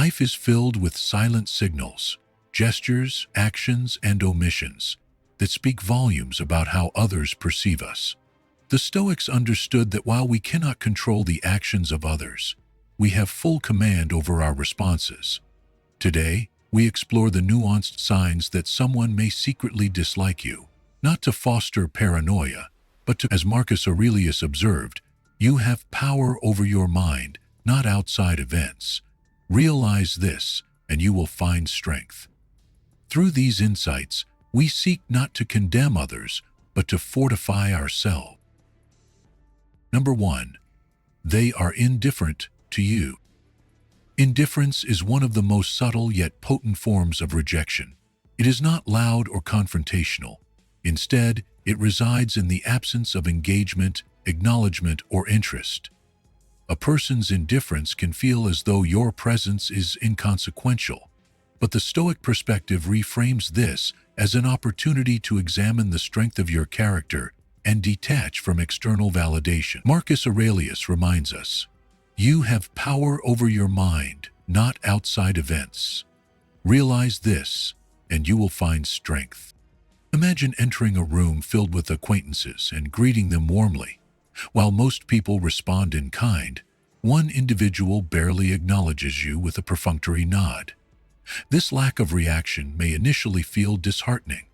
Life is filled with silent signals, gestures, actions, and omissions that speak volumes about how others perceive us. The Stoics understood that while we cannot control the actions of others, we have full command over our responses. Today, we explore the nuanced signs that someone may secretly dislike you, not to foster paranoia, but to, as Marcus Aurelius observed, you have power over your mind, not outside events. Realize this, and you will find strength. Through these insights, we seek not to condemn others, but to fortify ourselves. Number 1. They are indifferent to you. Indifference is one of the most subtle yet potent forms of rejection. It is not loud or confrontational. Instead, it resides in the absence of engagement, acknowledgement, or interest. A person's indifference can feel as though your presence is inconsequential, but the Stoic perspective reframes this as an opportunity to examine the strength of your character and detach from external validation. Marcus Aurelius reminds us, "You have power over your mind, not outside events. Realize this, and you will find strength." Imagine entering a room filled with acquaintances and greeting them warmly. While most people respond in kind, one individual barely acknowledges you with a perfunctory nod. This lack of reaction may initially feel disheartening,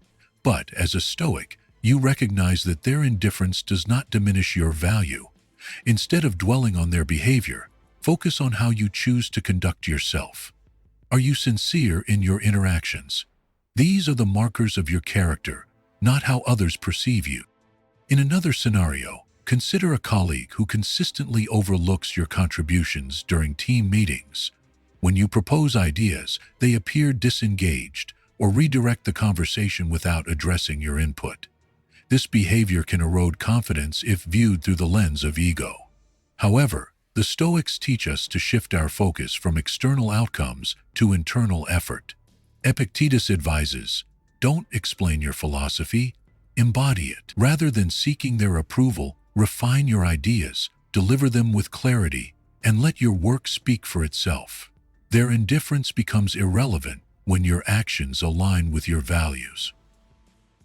but as a Stoic, you recognize that their indifference does not diminish your value. Instead of dwelling on their behavior, focus on how you choose to conduct yourself. Are you sincere in your interactions? These are the markers of your character, not how others perceive you. In another scenario, consider a colleague who consistently overlooks your contributions during team meetings. When you propose ideas, they appear disengaged or redirect the conversation without addressing your input. This behavior can erode confidence if viewed through the lens of ego. However, the Stoics teach us to shift our focus from external outcomes to internal effort. Epictetus advises, "Don't explain your philosophy, embody it." Rather than seeking their approval, refine your ideas, deliver them with clarity, and let your work speak for itself. Their indifference becomes irrelevant when your actions align with your values.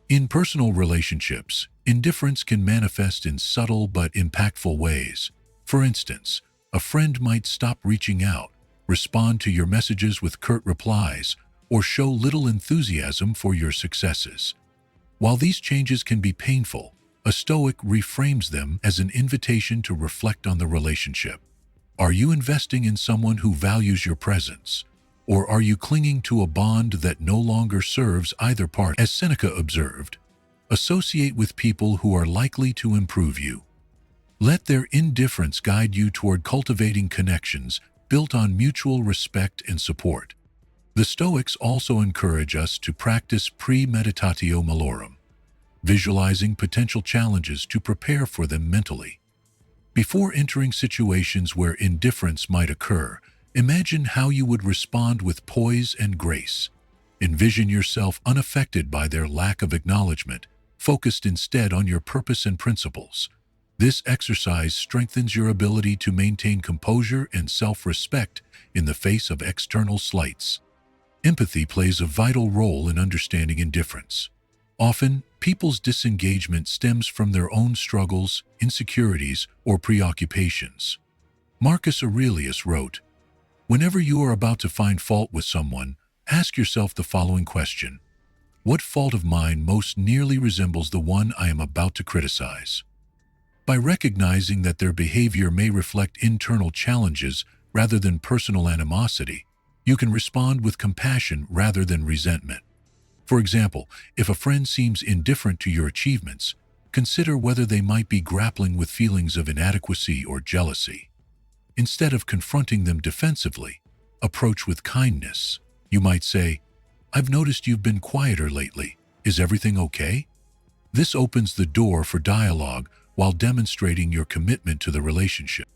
In personal relationships, indifference can manifest in subtle but impactful ways. For instance, a friend might stop reaching out, respond to your messages with curt replies, or show little enthusiasm for your successes. While these changes can be painful, a Stoic reframes them as an invitation to reflect on the relationship. Are you investing in someone who values your presence? Or are you clinging to a bond that no longer serves either party? As Seneca observed, associate with people who are likely to improve you. Let their indifference guide you toward cultivating connections built on mutual respect and support. The Stoics also encourage us to practice premeditatio malorum, visualizing potential challenges to prepare for them mentally. Before entering situations where indifference might occur, imagine how you would respond with poise and grace. Envision yourself unaffected by their lack of acknowledgement, focused instead on your purpose and principles. This exercise strengthens your ability to maintain composure and self-respect in the face of external slights. Empathy plays a vital role in understanding indifference. Often, people's disengagement stems from their own struggles, insecurities, or preoccupations. Marcus Aurelius wrote, "Whenever you are about to find fault with someone, ask yourself the following question: what fault of mine most nearly resembles the one I am about to criticize?" By recognizing that their behavior may reflect internal challenges rather than personal animosity, you can respond with compassion rather than resentment. For example, if a friend seems indifferent to your achievements, consider whether they might be grappling with feelings of inadequacy or jealousy. Instead of confronting them defensively, approach with kindness. You might say, "I've noticed you've been quieter lately. Is everything okay?" This opens the door for dialogue while demonstrating your commitment to the relationship.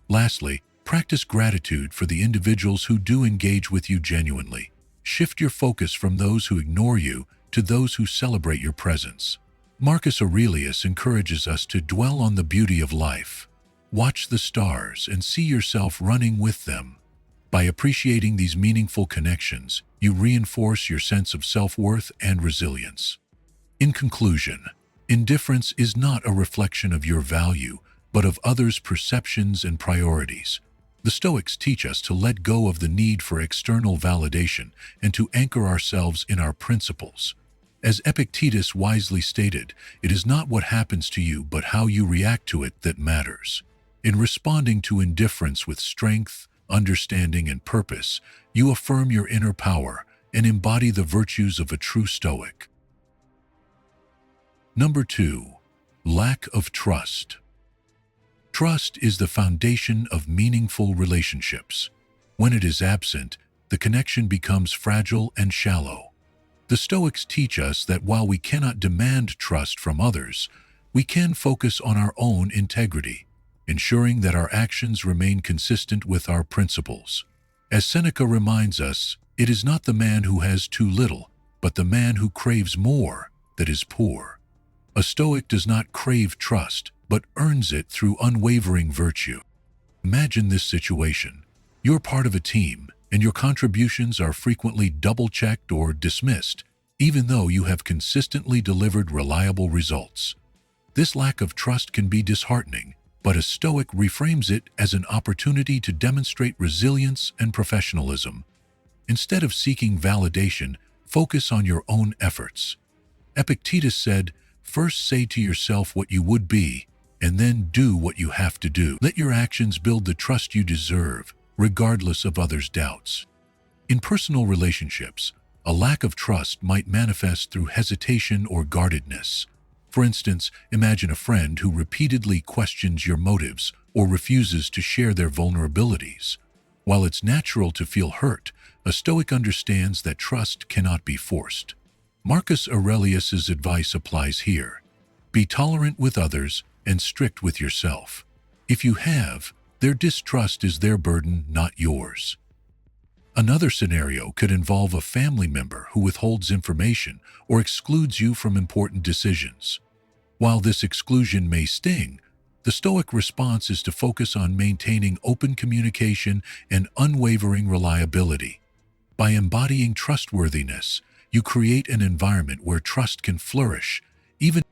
Lastly, practice gratitude for the individuals who do engage with you genuinely. Shift your focus from those who ignore you to those who celebrate your presence. Marcus Aurelius encourages us to dwell on the beauty of life. Watch the stars and see yourself running with them. By appreciating these meaningful connections, you reinforce your sense of self-worth and resilience. In conclusion, indifference is not a reflection of your value, but of others' perceptions and priorities. The Stoics teach us to let go of the need for external validation and to anchor ourselves in our principles. As Epictetus wisely stated, it is not what happens to you but how you react to it that matters. In responding to indifference with strength, understanding, and purpose, you affirm your inner power and embody the virtues of a true Stoic. Number 2. Lack of trust. Trust is the foundation of meaningful relationships. When it is absent, the connection becomes fragile and shallow. The Stoics teach us that while we cannot demand trust from others, we can focus on our own integrity, ensuring that our actions remain consistent with our principles. As Seneca reminds us, it is not the man who has too little, but the man who craves more that is poor. A Stoic does not crave trust, but earns it through unwavering virtue. Imagine this situation. You're part of a team, and your contributions are frequently double-checked or dismissed, even though you have consistently delivered reliable results. This lack of trust can be disheartening, but a Stoic reframes it as an opportunity to demonstrate resilience and professionalism. Instead of seeking validation, focus on your own efforts. Epictetus said, "First say to yourself what you would be, and then do what you have to do." Let your actions build the trust you deserve, regardless of others' doubts. In personal relationships, a lack of trust might manifest through hesitation or guardedness. For instance, imagine a friend who repeatedly questions your motives or refuses to share their vulnerabilities. While it's natural to feel hurt, a Stoic understands that trust cannot be forced. Marcus Aurelius's advice applies here. Be tolerant with others and strict with yourself. If you have, their distrust is their burden, not yours. Another scenario could involve a family member who withholds information or excludes you from important decisions. While this exclusion may sting, the Stoic response is to focus on maintaining open communication and unwavering reliability. By embodying trustworthiness, you create an environment where trust can flourish. Even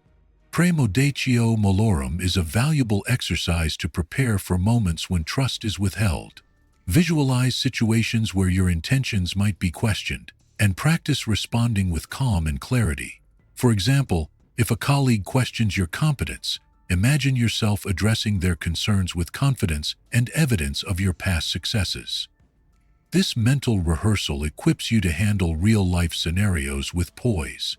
Praemodatio malorum is a valuable exercise to prepare for moments when trust is withheld. Visualize situations where your intentions might be questioned, and practice responding with calm and clarity. For example, if a colleague questions your competence, imagine yourself addressing their concerns with confidence and evidence of your past successes. This mental rehearsal equips you to handle real-life scenarios with poise.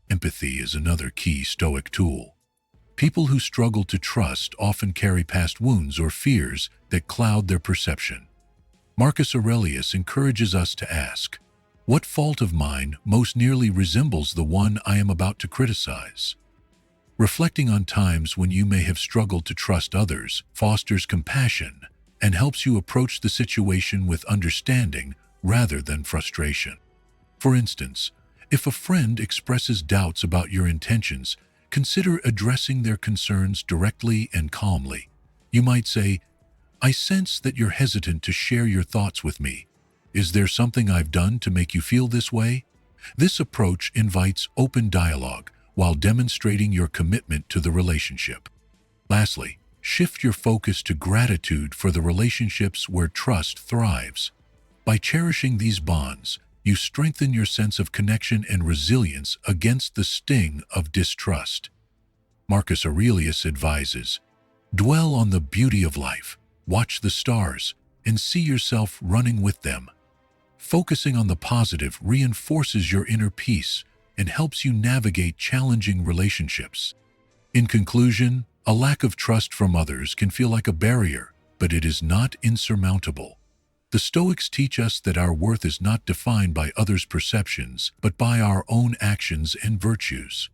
Empathy is another key Stoic tool. People who struggle to trust often carry past wounds or fears that cloud their perception. Marcus Aurelius encourages us to ask, "What fault of mine most nearly resembles the one I am about to criticize?" Reflecting on times when you may have struggled to trust others fosters compassion and helps you approach the situation with understanding rather than frustration. For instance, if a friend expresses doubts about your intentions, consider addressing their concerns directly and calmly. You might say, "I sense that you're hesitant to share your thoughts with me. Is there something I've done to make you feel this way?" This approach invites open dialogue while demonstrating your commitment to the relationship. Lastly, shift your focus to gratitude for the relationships where trust thrives. By cherishing these bonds, you strengthen your sense of connection and resilience against the sting of distrust. Marcus Aurelius advises, "Dwell on the beauty of life, watch the stars, and see yourself running with them." Focusing on the positive reinforces your inner peace and helps you navigate challenging relationships. In conclusion, a lack of trust from others can feel like a barrier, but it is not insurmountable. The Stoics teach us that our worth is not defined by others' perceptions, but by our own actions and virtues.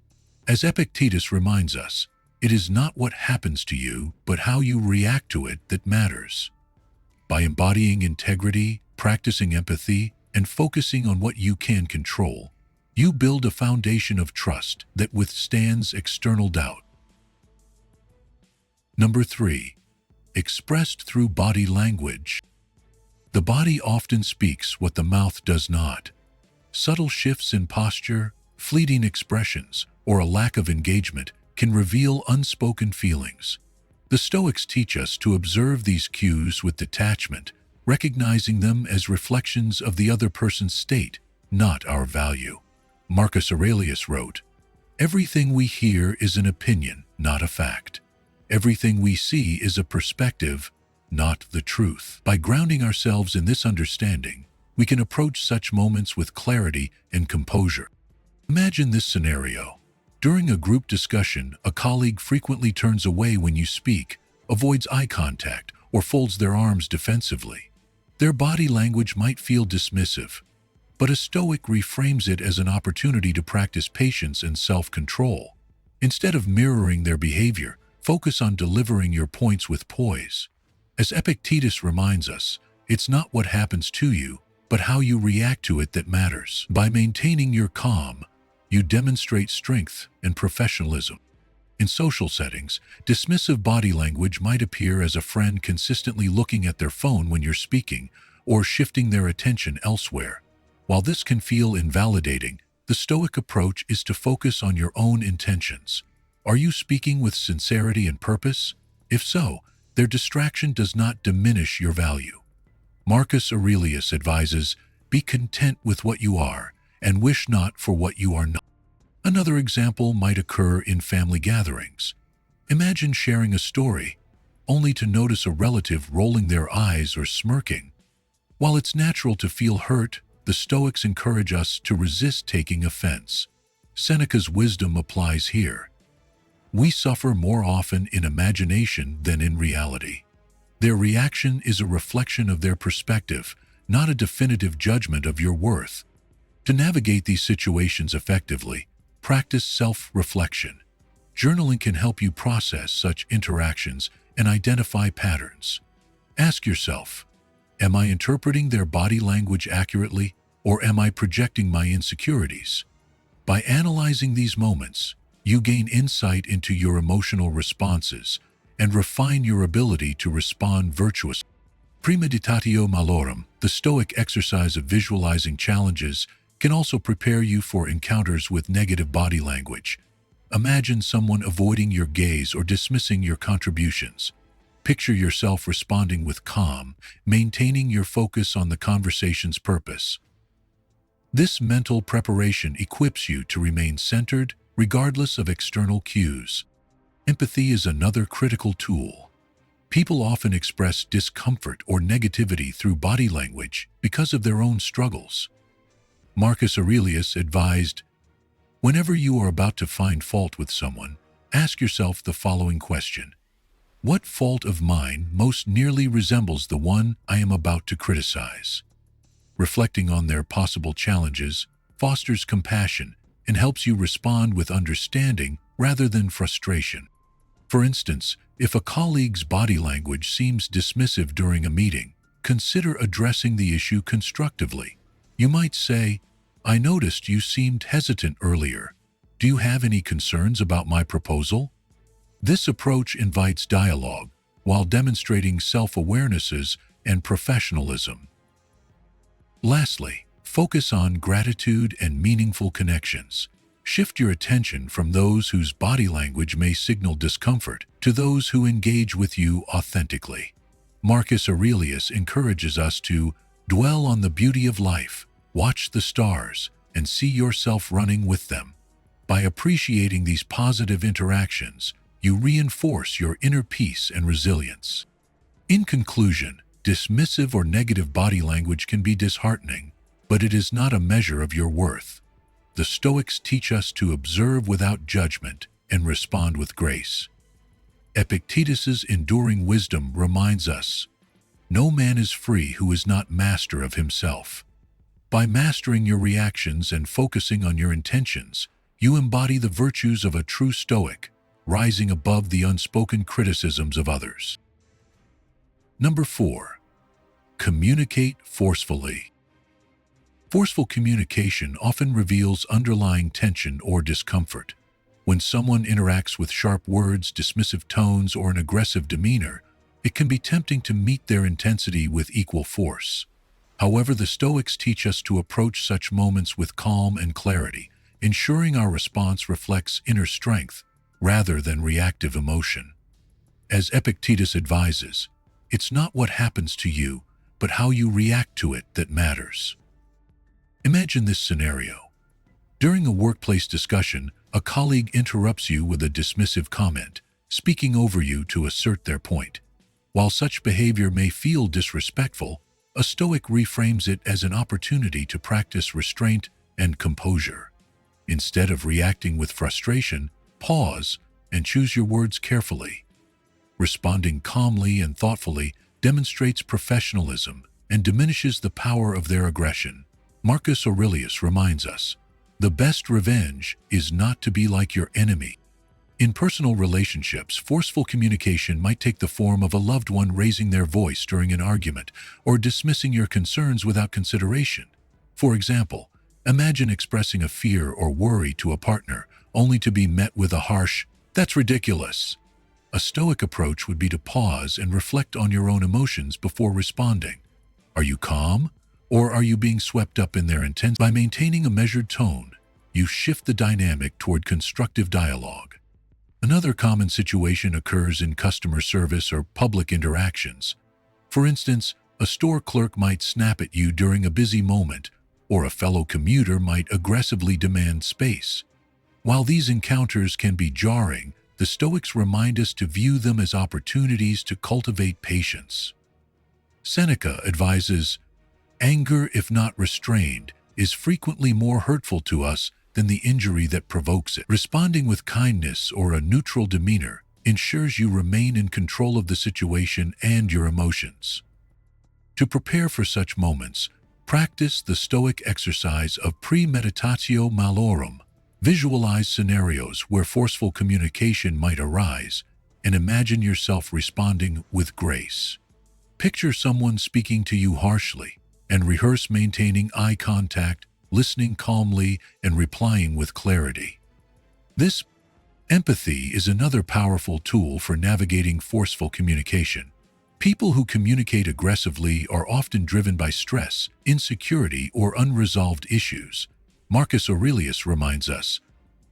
As Epictetus reminds us, it is not what happens to you, but how you react to it that matters. By embodying integrity, practicing empathy, and focusing on what you can control, you build a foundation of trust that withstands external doubt. Number 3. Expressed through body language. The body often speaks what the mouth does not. Subtle shifts in posture, fleeting expressions, or a lack of engagement can reveal unspoken feelings. The Stoics teach us to observe these cues with detachment, recognizing them as reflections of the other person's state, not our value. Marcus Aurelius wrote, "Everything we hear is an opinion, not a fact. Everything we see is a perspective, not the truth." By grounding ourselves in this understanding, we can approach such moments with clarity and composure. Imagine this scenario. During a group discussion, a colleague frequently turns away when you speak, avoids eye contact, or folds their arms defensively. Their body language might feel dismissive, but a Stoic reframes it as an opportunity to practice patience and self-control. Instead of mirroring their behavior, focus on delivering your points with poise. As Epictetus reminds us, it's not what happens to you, but how you react to it that matters. By maintaining your calm, you demonstrate strength and professionalism. In social settings, dismissive body language might appear as a friend consistently looking at their phone when you're speaking or shifting their attention elsewhere. While this can feel invalidating, the Stoic approach is to focus on your own intentions. Are you speaking with sincerity and purpose? If so, their distraction does not diminish your value. Marcus Aurelius advises, "Be content with what you are, and wish not for what you are not." Another example might occur in family gatherings. Imagine sharing a story, only to notice a relative rolling their eyes or smirking. While it's natural to feel hurt, the Stoics encourage us to resist taking offense. Seneca's wisdom applies here. We suffer more often in imagination than in reality. Their reaction is a reflection of their perspective, not a definitive judgment of your worth. To navigate these situations effectively, practice self-reflection. Journaling can help you process such interactions and identify patterns. Ask yourself, am I interpreting their body language accurately, or am I projecting my insecurities? By analyzing these moments, you gain insight into your emotional responses and refine your ability to respond virtuously. Premeditatio malorum, the Stoic exercise of visualizing challenges, can also prepare you for encounters with negative body language. Imagine someone avoiding your gaze or dismissing your contributions. Picture yourself responding with calm, maintaining your focus on the conversation's purpose. This mental preparation equips you to remain centered, regardless of external cues. Empathy is another critical tool. People often express discomfort or negativity through body language because of their own struggles. Marcus Aurelius advised, "Whenever you are about to find fault with someone, ask yourself the following question: what fault of mine most nearly resembles the one I am about to criticize?" Reflecting on their possible challenges fosters compassion and helps you respond with understanding rather than frustration. For instance, if a colleague's body language seems dismissive during a meeting, consider addressing the issue constructively. You might say, "I noticed you seemed hesitant earlier. Do you have any concerns about my proposal?" This approach invites dialogue while demonstrating self-awarenesses and professionalism. Lastly, focus on gratitude and meaningful connections. Shift your attention from those whose body language may signal discomfort to those who engage with you authentically. Marcus Aurelius encourages us to dwell on the beauty of life, watch the stars, and see yourself running with them. By appreciating these positive interactions, you reinforce your inner peace and resilience. In conclusion, dismissive or negative body language can be disheartening, but it is not a measure of your worth. The Stoics teach us to observe without judgment and respond with grace. Epictetus's enduring wisdom reminds us, "No man is free who is not master of himself." By mastering your reactions and focusing on your intentions, you embody the virtues of a true Stoic, rising above the unspoken criticisms of others. Number 4. Communicate forcefully. Forceful communication often reveals underlying tension or discomfort. When someone interacts with sharp words, dismissive tones, or an aggressive demeanor, it can be tempting to meet their intensity with equal force. However, the Stoics teach us to approach such moments with calm and clarity, ensuring our response reflects inner strength rather than reactive emotion. As Epictetus advises, it's not what happens to you, but how you react to it that matters. Imagine this scenario. During a workplace discussion, a colleague interrupts you with a dismissive comment, speaking over you to assert their point. While such behavior may feel disrespectful, a Stoic reframes it as an opportunity to practice restraint and composure. Instead of reacting with frustration, pause and choose your words carefully. Responding calmly and thoughtfully demonstrates professionalism and diminishes the power of their aggression. Marcus Aurelius reminds us, "The best revenge is not to be like your enemy." In personal relationships, forceful communication might take the form of a loved one raising their voice during an argument or dismissing your concerns without consideration. For example, imagine expressing a fear or worry to a partner only to be met with a harsh, "That's ridiculous." A Stoic approach would be to pause and reflect on your own emotions before responding. Are you calm, or are you being swept up in their intent? By maintaining a measured tone, you shift the dynamic toward constructive dialogue. Another common situation occurs in customer service or public interactions. For instance, a store clerk might snap at you during a busy moment, or a fellow commuter might aggressively demand space. While these encounters can be jarring, the Stoics remind us to view them as opportunities to cultivate patience. Seneca advises, "Anger, if not restrained, is frequently more hurtful to us than the injury that provokes it." Responding with kindness or a neutral demeanor ensures you remain in control of the situation and your emotions. To prepare for such moments, practice the Stoic exercise of premeditatio malorum. Visualize scenarios where forceful communication might arise and imagine yourself responding with grace. Picture someone speaking to you harshly and rehearse maintaining eye contact, listening calmly, and replying with clarity. This empathy is another powerful tool for navigating forceful communication. People who communicate aggressively are often driven by stress, insecurity, or unresolved issues. Marcus Aurelius reminds us,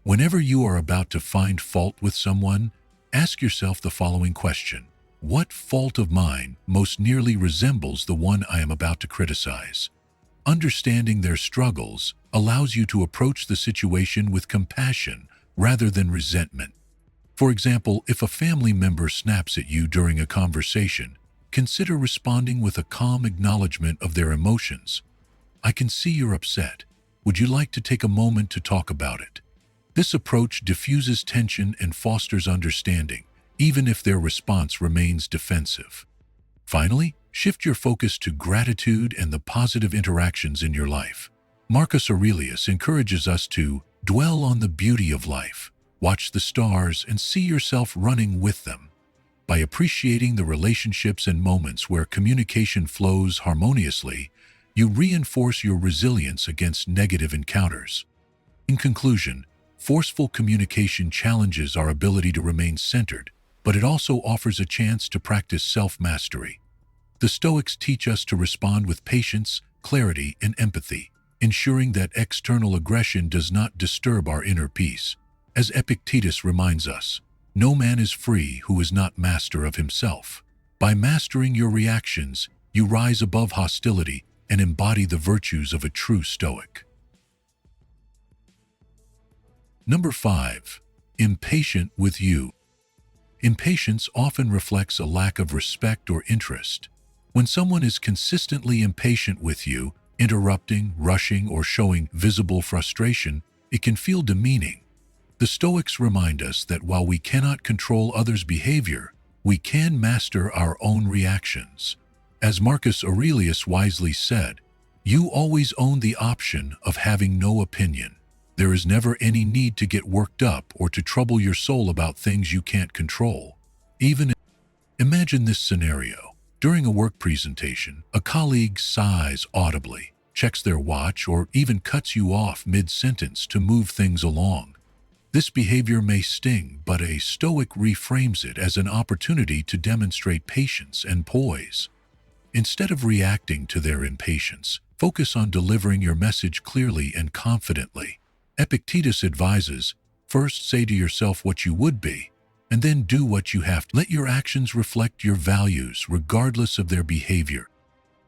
whenever you are about to find fault with someone, ask yourself the following question: what fault of mine most nearly resembles the one I am about to criticize? Understanding their struggles allows you to approach the situation with compassion rather than resentment. For example, if a family member snaps at you during a conversation, consider responding with a calm acknowledgement of their emotions. "I can see you're upset. Would you like to take a moment to talk about it?" This approach diffuses tension and fosters understanding, even if their response remains defensive. Finally, shift your focus to gratitude and the positive interactions in your life. Marcus Aurelius encourages us to dwell on the beauty of life, watch the stars, and see yourself running with them. By appreciating the relationships and moments where communication flows harmoniously, you reinforce your resilience against negative encounters. In conclusion, forceful communication challenges our ability to remain centered, but it also offers a chance to practice self-mastery. The Stoics teach us to respond with patience, clarity, and empathy, ensuring that external aggression does not disturb our inner peace. As Epictetus reminds us, no man is free who is not master of himself. By mastering your reactions, you rise above hostility and embody the virtues of a true Stoic. Number 5. Impatient with you. Impatience often reflects a lack of respect or interest. When someone is consistently impatient with you, interrupting, rushing, or showing visible frustration, it can feel demeaning. The Stoics remind us that while we cannot control others' behavior, we can master our own reactions. As Marcus Aurelius wisely said, "You always own the option of having no opinion. There is never any need to get worked up or to trouble your soul about things you can't control." Imagine this scenario. During a work presentation, a colleague sighs audibly, checks their watch, or even cuts you off mid-sentence to move things along. This behavior may sting, but a Stoic reframes it as an opportunity to demonstrate patience and poise. Instead of reacting to their impatience, focus on delivering your message clearly and confidently. Epictetus advises, first say to yourself what you would be, and then do what you have to. Let your actions reflect your values, regardless of their behavior.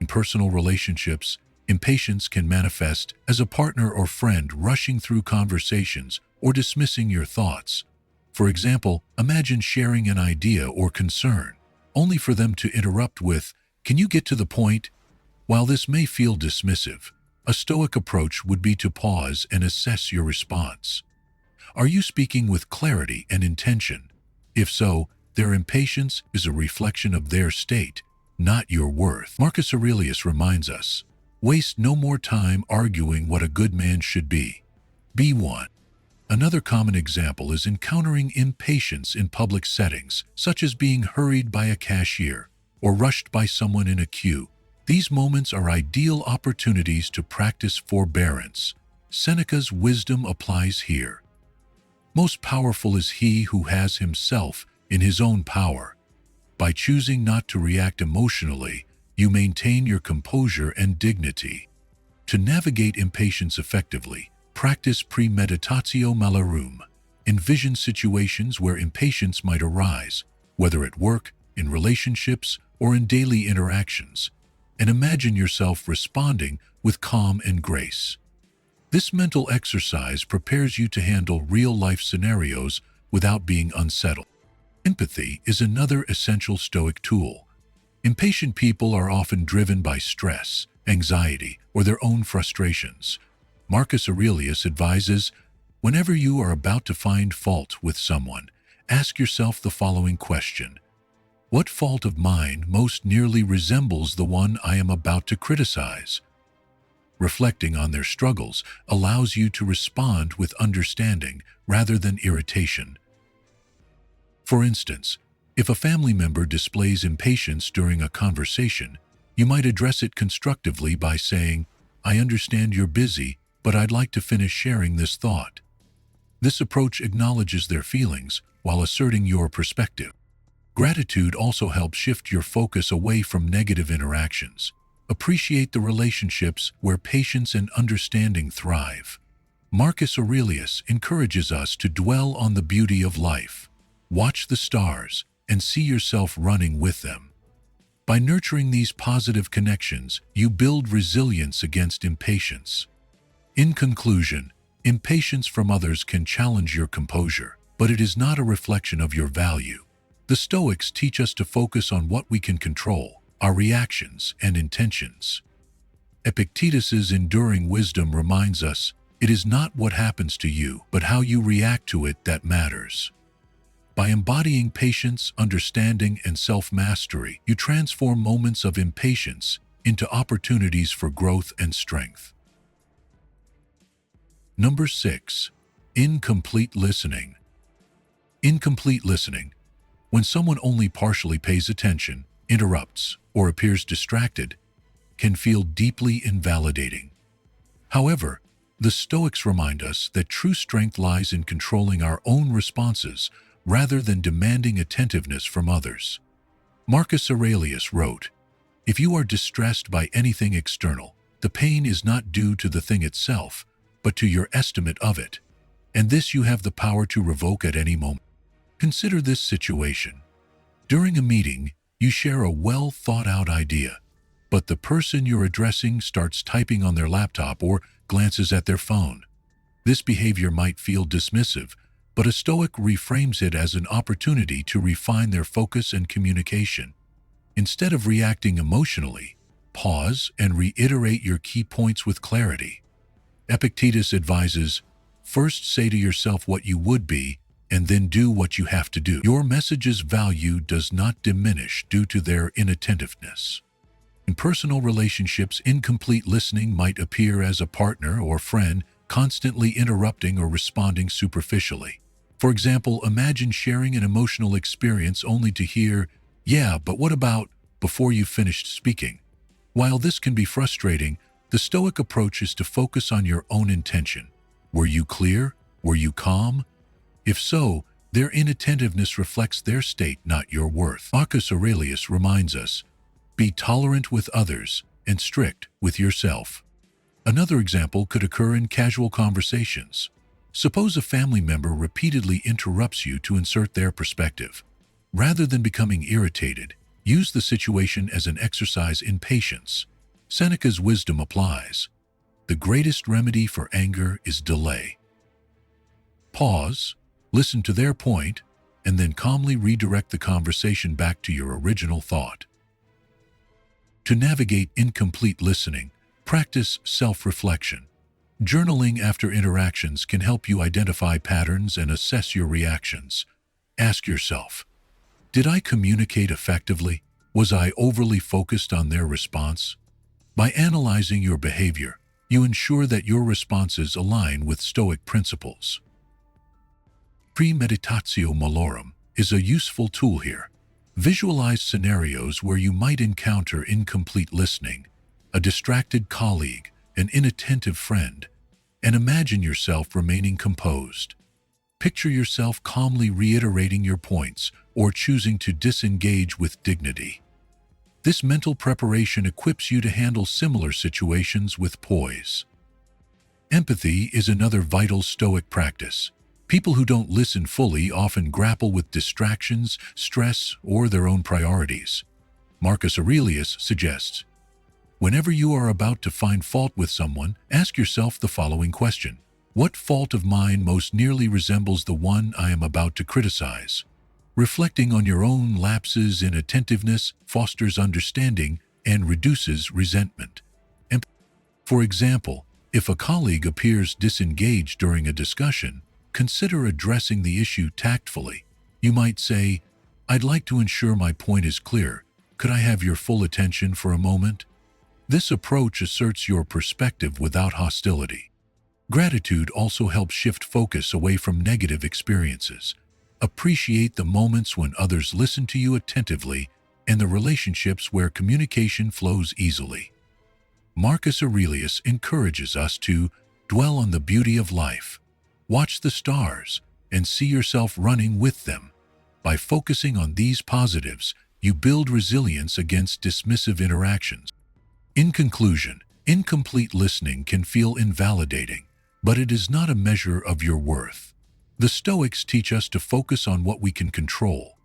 In personal relationships, impatience can manifest as a partner or friend rushing through conversations or dismissing your thoughts. For example, imagine sharing an idea or concern, only for them to interrupt with, "Can you get to the point?" While this may feel dismissive, a Stoic approach would be to pause and assess your response. Are you speaking with clarity and intention? If so, their impatience is a reflection of their state, not your worth. Marcus Aurelius reminds us, waste no more time arguing what a good man should be. Be one. Another common example is encountering impatience in public settings, such as being hurried by a cashier or rushed by someone in a queue. These moments are ideal opportunities to practice forbearance. Seneca's wisdom applies here. Most powerful is he who has himself in his own power. By choosing not to react emotionally, you maintain your composure and dignity. To navigate impatience effectively, practice premeditatio malorum. Envision situations where impatience might arise, whether at work, in relationships, or in daily interactions, and imagine yourself responding with calm and grace. This mental exercise prepares you to handle real-life scenarios without being unsettled. Empathy is another essential Stoic tool. Impatient people are often driven by stress, anxiety, or their own frustrations. Marcus Aurelius advises, whenever you are about to find fault with someone, ask yourself the following question: what fault of mine most nearly resembles the one I am about to criticize? Reflecting on their struggles allows you to respond with understanding rather than irritation. For instance, if a family member displays impatience during a conversation, you might address it constructively by saying, "I understand you're busy, but I'd like to finish sharing this thought." This approach acknowledges their feelings while asserting your perspective. Gratitude also helps shift your focus away from negative interactions. Appreciate the relationships where patience and understanding thrive. Marcus Aurelius encourages us to dwell on the beauty of life. Watch the stars and see yourself running with them. By nurturing these positive connections, you build resilience against impatience. In conclusion, impatience from others can challenge your composure, but it is not a reflection of your value. The Stoics teach us to focus on what we can control, our reactions and intentions. Epictetus's enduring wisdom reminds us, it is not what happens to you, but how you react to it that matters. By embodying patience, understanding, and self-mastery, you transform moments of impatience into opportunities for growth and strength. Number 6. Incomplete listening. Incomplete listening. When someone only partially pays attention, interrupts, or appears distracted, can feel deeply invalidating. However, the Stoics remind us that true strength lies in controlling our own responses rather than demanding attentiveness from others. Marcus Aurelius wrote, "If you are distressed by anything external, the pain is not due to the thing itself, but to your estimate of it, and this you have the power to revoke at any moment." Consider this situation. During a meeting, you share a well-thought-out idea, but the person you're addressing starts typing on their laptop or glances at their phone. This behavior might feel dismissive, but a Stoic reframes it as an opportunity to refine their focus and communication. Instead of reacting emotionally, pause and reiterate your key points with clarity. Epictetus advises, first say to yourself what you would be, and then do what you have to do. Your message's value does not diminish due to their inattentiveness. In personal relationships, incomplete listening might appear as a partner or friend constantly interrupting or responding superficially. For example, imagine sharing an emotional experience only to hear, "Yeah, but what about," before you've finished speaking. While this can be frustrating, the Stoic approach is to focus on your own intention. Were you clear? Were you calm? If so, their inattentiveness reflects their state, not your worth. Marcus Aurelius reminds us, be tolerant with others and strict with yourself. Another example could occur in casual conversations. Suppose a family member repeatedly interrupts you to insert their perspective. Rather than becoming irritated, use the situation as an exercise in patience. Seneca's wisdom applies. The greatest remedy for anger is delay. Pause, listen to their point, and then calmly redirect the conversation back to your original thought. To navigate incomplete listening, practice self-reflection. Journaling after interactions can help you identify patterns and assess your reactions. Ask yourself, did I communicate effectively? Was I overly focused on their response? By analyzing your behavior, you ensure that your responses align with Stoic principles. Premeditatio malorum is a useful tool here. Visualize scenarios where you might encounter incomplete listening, a distracted colleague, an inattentive friend, and imagine yourself remaining composed. Picture yourself calmly reiterating your points or choosing to disengage with dignity. This mental preparation equips you to handle similar situations with poise. Empathy is another vital Stoic practice. People who don't listen fully often grapple with distractions, stress, or their own priorities. Marcus Aurelius suggests, whenever you are about to find fault with someone, ask yourself the following question. What fault of mine most nearly resembles the one I am about to criticize? Reflecting on your own lapses in attentiveness fosters understanding and reduces resentment. For example, if a colleague appears disengaged during a discussion, consider addressing the issue tactfully. You might say, I'd like to ensure my point is clear. Could I have your full attention for a moment? This approach asserts your perspective without hostility. Gratitude also helps shift focus away from negative experiences. Appreciate the moments when others listen to you attentively and the relationships where communication flows easily. Marcus Aurelius encourages us to dwell on the beauty of life. Watch the stars and see yourself running with them. By focusing on these positives, you build resilience against dismissive interactions. In conclusion, incomplete listening can feel invalidating, but it is not a measure of your worth. The Stoics teach us to focus on what we can control: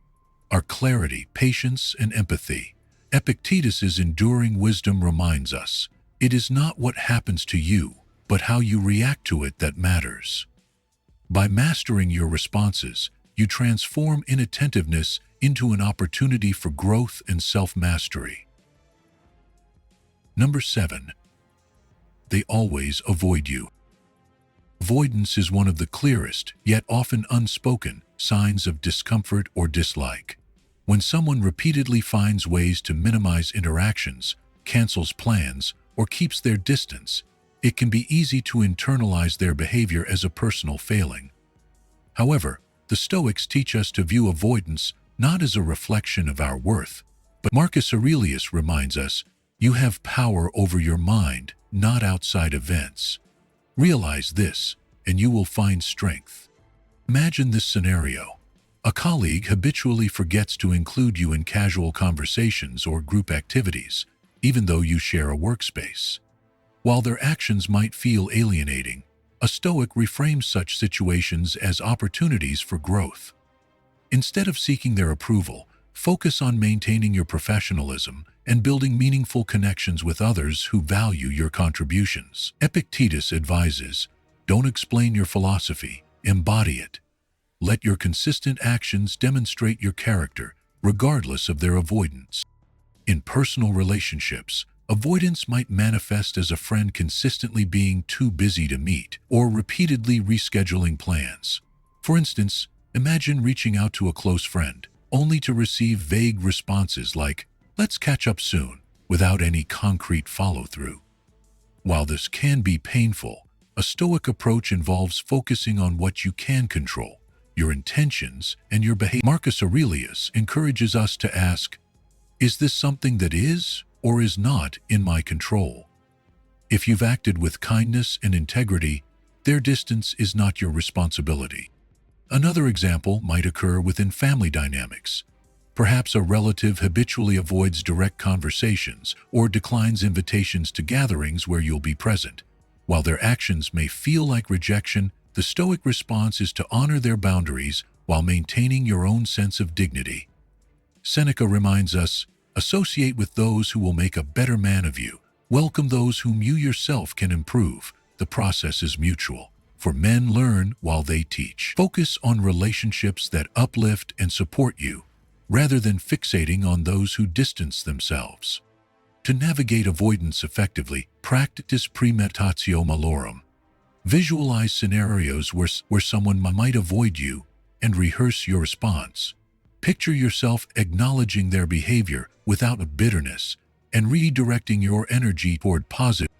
our clarity, patience, and empathy. Epictetus's enduring wisdom reminds us, it is not what happens to you, but how you react to it that matters. By mastering your responses, you transform inattentiveness into an opportunity for growth and self-mastery. Number 7. They always avoid you. Avoidance is one of the clearest, yet often unspoken, signs of discomfort or dislike. When someone repeatedly finds ways to minimize interactions, cancels plans, or keeps their distance, it can be easy to internalize their behavior as a personal failing. However, the Stoics teach us to view avoidance not as a reflection of our worth, but Marcus Aurelius reminds us, you have power over your mind, not outside events. Realize this, and you will find strength. Imagine this scenario. A colleague habitually forgets to include you in casual conversations or group activities, even though you share a workspace. While their actions might feel alienating, a Stoic reframes such situations as opportunities for growth. Instead of seeking their approval, focus on maintaining your professionalism and building meaningful connections with others who value your contributions. Epictetus advises, don't explain your philosophy, embody it. Let your consistent actions demonstrate your character, regardless of their avoidance. In personal relationships, avoidance might manifest as a friend consistently being too busy to meet or repeatedly rescheduling plans. For instance, imagine reaching out to a close friend, only to receive vague responses like, let's catch up soon, without any concrete follow-through. While this can be painful, a Stoic approach involves focusing on what you can control, your intentions and your behavior. Marcus Aurelius encourages us to ask, is this something that is or is not in my control? If you've acted with kindness and integrity, their distance is not your responsibility. Another example might occur within family dynamics. Perhaps a relative habitually avoids direct conversations or declines invitations to gatherings where you'll be present. While their actions may feel like rejection, the Stoic response is to honor their boundaries while maintaining your own sense of dignity. Seneca reminds us, associate with those who will make a better man of you. Welcome those whom you yourself can improve. The process is mutual, for men learn while they teach. Focus on relationships that uplift and support you, rather than fixating on those who distance themselves. To navigate avoidance effectively, practice premeditatio malorum. Visualize scenarios where someone might avoid you and rehearse your response. Picture yourself acknowledging their behavior without bitterness and redirecting your energy toward positive.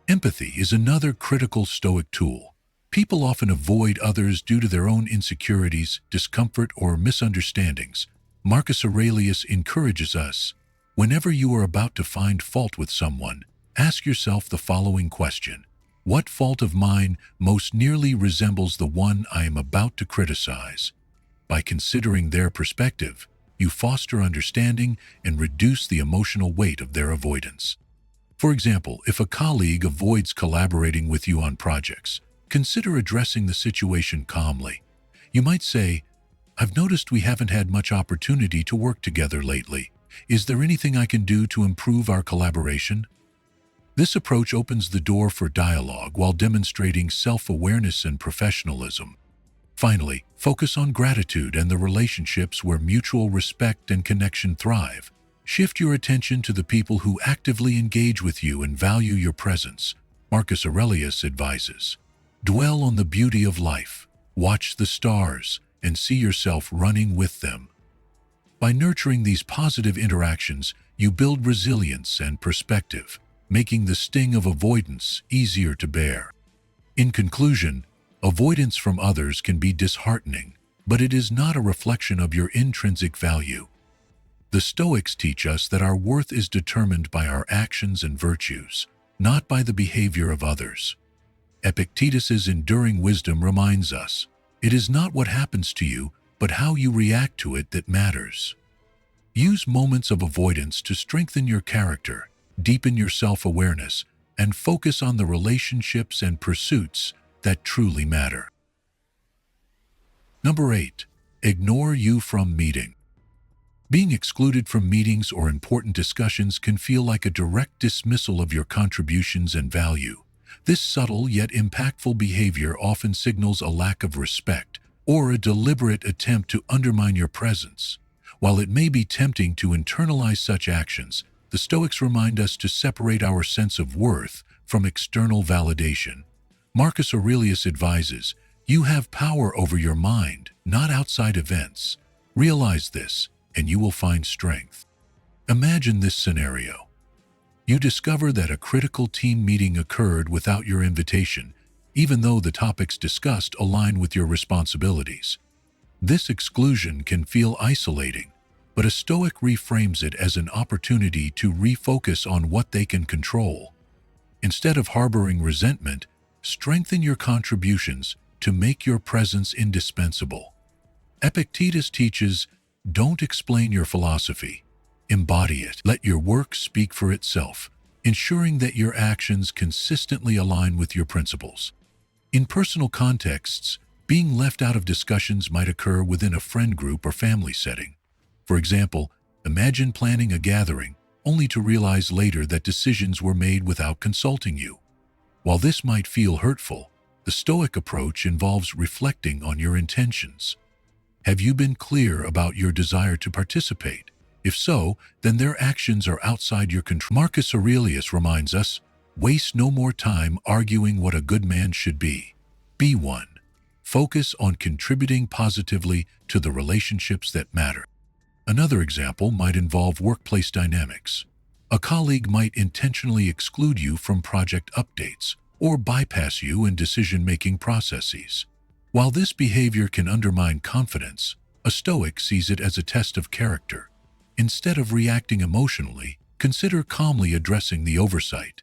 Empathy is another critical Stoic tool. People often avoid others due to their own insecurities, discomfort, or misunderstandings. Marcus Aurelius encourages us, whenever you are about to find fault with someone, ask yourself the following question: what fault of mine most nearly resembles the one I am about to criticize? By considering their perspective, you foster understanding and reduce the emotional weight of their avoidance. For example, if a colleague avoids collaborating with you on projects, consider addressing the situation calmly. You might say, "I've noticed we haven't had much opportunity to work together lately. Is there anything I can do to improve our collaboration?" This approach opens the door for dialogue while demonstrating self-awareness and professionalism. Finally, focus on gratitude and the relationships where mutual respect and connection thrive. Shift your attention to the people who actively engage with you and value your presence. Marcus Aurelius advises, dwell on the beauty of life, watch the stars, and see yourself running with them. By nurturing these positive interactions, you build resilience and perspective, making the sting of avoidance easier to bear. In conclusion, avoidance from others can be disheartening, but it is not a reflection of your intrinsic value. The Stoics teach us that our worth is determined by our actions and virtues, not by the behavior of others. Epictetus's enduring wisdom reminds us, it is not what happens to you, but how you react to it that matters. Use moments of avoidance to strengthen your character, deepen your self-awareness, and focus on the relationships and pursuits that truly matter. Number 8. Ignore you from meeting. Being excluded from meetings or important discussions can feel like a direct dismissal of your contributions and value. This subtle yet impactful behavior often signals a lack of respect or a deliberate attempt to undermine your presence. While it may be tempting to internalize such actions, the Stoics remind us to separate our sense of worth from external validation. Marcus Aurelius advises, you have power over your mind, not outside events. Realize this, and you will find strength. Imagine this scenario. You discover that a critical team meeting occurred without your invitation, even though the topics discussed align with your responsibilities. This exclusion can feel isolating, but a Stoic reframes it as an opportunity to refocus on what they can control. Instead of harboring resentment, strengthen your contributions to make your presence indispensable. Epictetus teaches, don't explain your philosophy, embody it. Let your work speak for itself, ensuring that your actions consistently align with your principles. In personal contexts, being left out of discussions might occur within a friend group or family setting. For example, imagine planning a gathering only to realize later that decisions were made without consulting you. While this might feel hurtful, the Stoic approach involves reflecting on your intentions. Have you been clear about your desire to participate? If so, then their actions are outside your control. Marcus Aurelius reminds us, waste no more time arguing what a good man should be. Be one. Focus on contributing positively to the relationships that matter. Another example might involve workplace dynamics. A colleague might intentionally exclude you from project updates or bypass you in decision-making processes. While this behavior can undermine confidence, a Stoic sees it as a test of character. Instead of reacting emotionally, consider calmly addressing the oversight.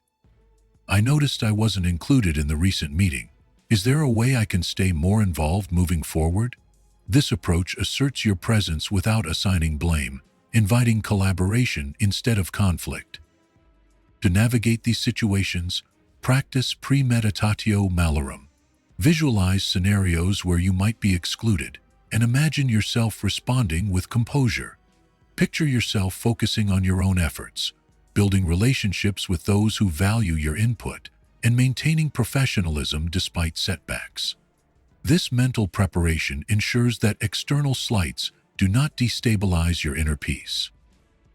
I noticed I wasn't included in the recent meeting. Is there a way I can stay more involved moving forward? This approach asserts your presence without assigning blame, inviting collaboration instead of conflict. To navigate these situations, practice premeditatio malorum. Visualize scenarios where you might be excluded, and imagine yourself responding with composure. Picture yourself focusing on your own efforts, building relationships with those who value your input, and maintaining professionalism despite setbacks. This mental preparation ensures that external slights do not destabilize your inner peace.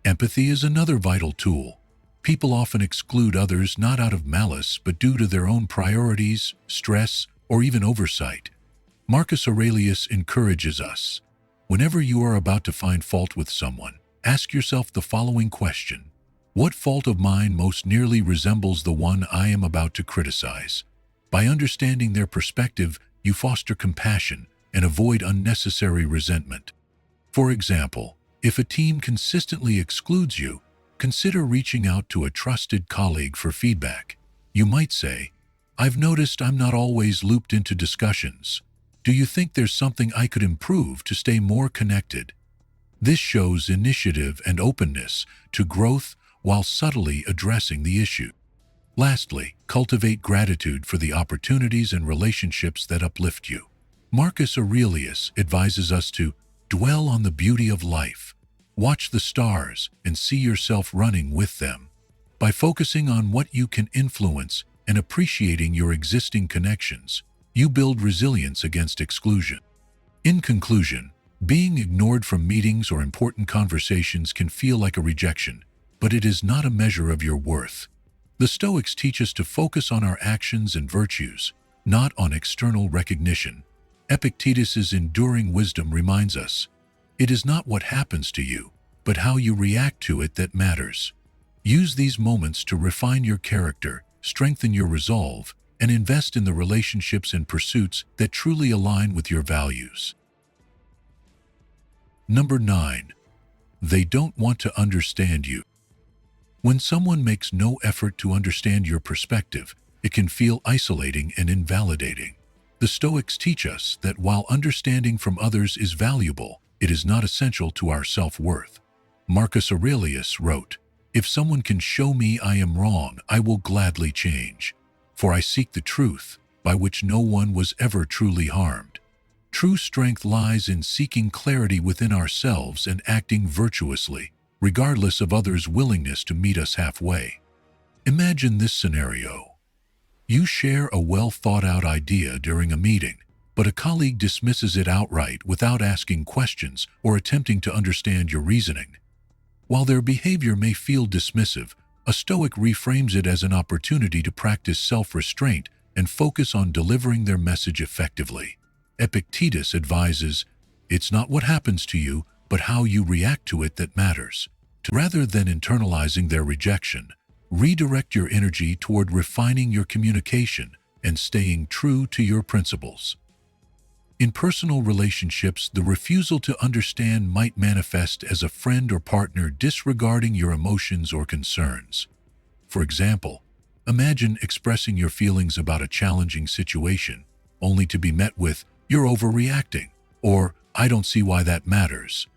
Empathy is another vital tool. People often exclude others not out of malice but due to their own priorities, stress, or even oversight. Marcus Aurelius encourages us. Whenever you are about to find fault with someone, ask yourself the following question: what fault of mine most nearly resembles the one I am about to criticize? By understanding their perspective, you foster compassion and avoid unnecessary resentment. For example, if a team consistently excludes you, consider reaching out to a trusted colleague for feedback. You might say, "I've noticed I'm not always looped into discussions. Do you think there's something I could improve to stay more connected?" This shows initiative and openness to growth while subtly addressing the issue. Lastly, cultivate gratitude for the opportunities and relationships that uplift you. Marcus Aurelius advises us to dwell on the beauty of life. Watch the stars and see yourself running with them. By focusing on what you can influence and appreciating your existing connections, you build resilience against exclusion. In conclusion, being ignored from meetings or important conversations can feel like a rejection, but it is not a measure of your worth. The Stoics teach us to focus on our actions and virtues, not on external recognition. Epictetus's enduring wisdom reminds us, it is not what happens to you, but how you react to it that matters. Use these moments to refine your character, strengthen your resolve, and invest in the relationships and pursuits that truly align with your values. Number 9. They don't want to understand you. When someone makes no effort to understand your perspective, it can feel isolating and invalidating. The Stoics teach us that while understanding from others is valuable, it is not essential to our self-worth. Marcus Aurelius wrote, "If someone can show me I am wrong, I will gladly change. For I seek the truth, by which no one was ever truly harmed." True strength lies in seeking clarity within ourselves and acting virtuously, regardless of others' willingness to meet us halfway. Imagine this scenario. You share a well-thought-out idea during a meeting, but a colleague dismisses it outright without asking questions or attempting to understand your reasoning. While their behavior may feel dismissive, a Stoic reframes it as an opportunity to practice self-restraint and focus on delivering their message effectively. Epictetus advises, "It's not what happens to you, but how you react to it that matters." Rather than internalizing their rejection, redirect your energy toward refining your communication and staying true to your principles. In personal relationships, the refusal to understand might manifest as a friend or partner disregarding your emotions or concerns. For example, imagine expressing your feelings about a challenging situation, only to be met with, "You're overreacting," or "I don't see why that matters."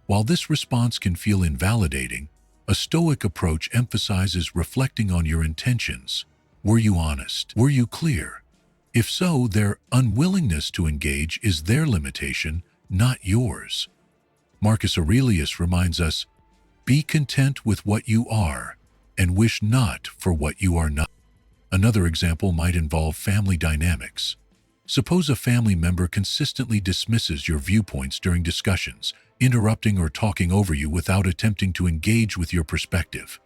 While this response can feel invalidating, a Stoic approach emphasizes reflecting on your intentions. Were you honest? Were you clear? If so, their unwillingness to engage is their limitation, not yours. Marcus Aurelius reminds us, "Be content with what you are, and wish not for what you are not." Another example might involve family dynamics. Suppose a family member consistently dismisses your viewpoints during discussions, interrupting or talking over you without attempting to engage with your perspective.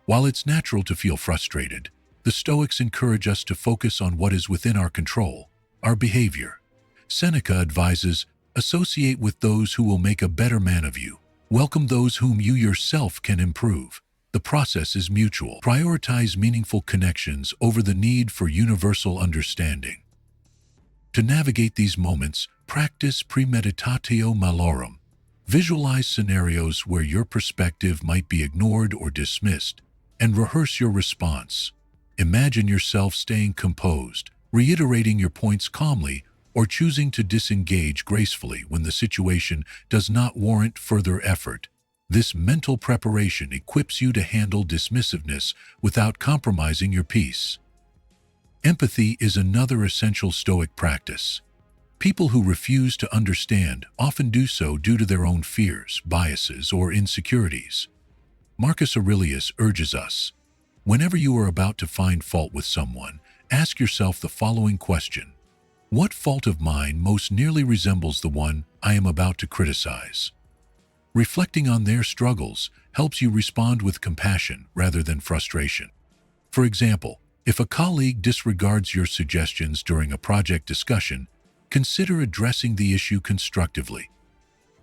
While it's natural to feel frustrated, the Stoics encourage us to focus on what is within our control, our behavior. Seneca advises, "Associate with those who will make a better man of you. Welcome those whom you yourself can improve." The process is mutual. Prioritize meaningful connections over the need for universal understanding. To navigate these moments, practice premeditatio malorum. Visualize scenarios where your perspective might be ignored or dismissed, and rehearse your response. Imagine yourself staying composed, reiterating your points calmly, or choosing to disengage gracefully when the situation does not warrant further effort. This mental preparation equips you to handle dismissiveness without compromising your peace. Empathy is another essential Stoic practice. People who refuse to understand often do so due to their own fears, biases, or insecurities. Marcus Aurelius urges us, whenever you are about to find fault with someone, ask yourself the following question: what fault of mine most nearly resembles the one I am about to criticize? Reflecting on their struggles helps you respond with compassion rather than frustration. For example, if a colleague disregards your suggestions during a project discussion, consider addressing the issue constructively.